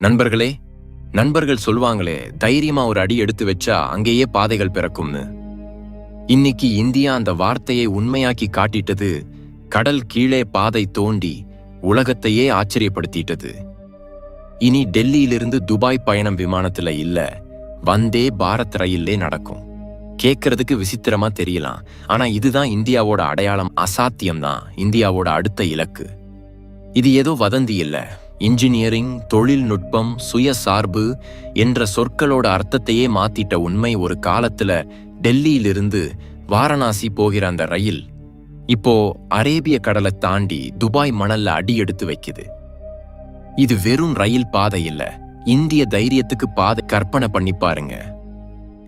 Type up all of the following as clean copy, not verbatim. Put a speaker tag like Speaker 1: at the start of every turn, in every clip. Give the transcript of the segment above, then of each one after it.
Speaker 1: நண்பர்களே, நண்பர்கள் சொல்வாங்களே, தைரியமா ஒரு அடி எடுத்து வச்சா அங்கேயே பாதைகள் பிறக்கும்னு. இன்னைக்கு இந்தியா அந்த வார்த்தையை உண்மையாக்கி காட்டிட்டது. கடல் கீழே பாதை தோண்டி உலகத்தையே ஆச்சரியப்படுத்திட்டது. இனி டெல்லியிலிருந்து துபாய் பயணம் விமானத்துல இல்ல, வந்தே பாரத் ரயில்லே நடக்கும். கேட்கறதுக்கு விசித்திரமா தெரியலாம், ஆனா இதுதான் இந்தியாவோட அடையாளம். அசாத்தியம்தான் இந்தியாவோட அடுத்த இலக்கு. இது ஏதோ வதந்தி இல்ல. இன்ஜினியரிங், தொழில்நுட்பம், சுயசார்பு என்ற சொற்களோட அர்த்தத்தையே மாத்திட்ட உண்மை. ஒரு காலத்துல டெல்லியிலிருந்து வாரணாசி போகிற அந்த ரயில் இப்போ அரேபிய கடலை தாண்டி துபாய் மணல்ல அடி எடுத்து வைக்குது. இது வெறும் ரயில் பாதை இல்ல, இந்திய தைரியத்துக்கு பாதை. கற்பனை பண்ணி பாருங்க,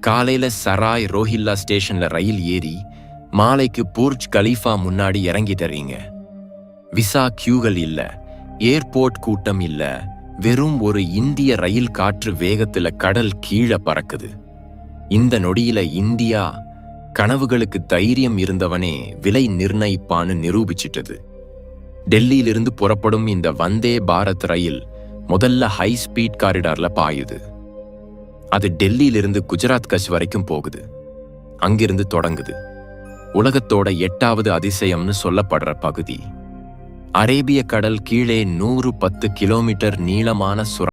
Speaker 1: காலையில சராய் ரோஹில்லா ஸ்டேஷன்ல ரயில் ஏறி மாலைக்கு பூர்ஜ் கலீஃபா முன்னாடி இறங்கிட்டறீங்க. விசா கியூகள் இல்ல, ஏர்போர்ட் கூட்டம் இல்ல, வெறும் ஒரு இந்திய ரயில் காற்று வேகத்துல கடல் கீழே பறக்குது. இந்த நொடியில இந்தியா கனவுகளுக்கு தைரியம் இருந்தவனே விலை நிர்ணயிப்பான்னு நிரூபிச்சிட்டது. டெல்லியிலிருந்து புறப்படும் இந்த வந்தே பாரத் ரயில் முதல்ல ஹை ஸ்பீட் காரிடார்ல பாயுது. அது டெல்லியிலிருந்து குஜராத் கட்ச் வரைக்கும் போகுது. அங்கிருந்து தொடங்குது உலகத்தோட 8வது அதிசயம்னு சொல்லப்படுற பகுதி. அரேபிய கடல் கீழே 110 கிலோமீட்டர் நீளமான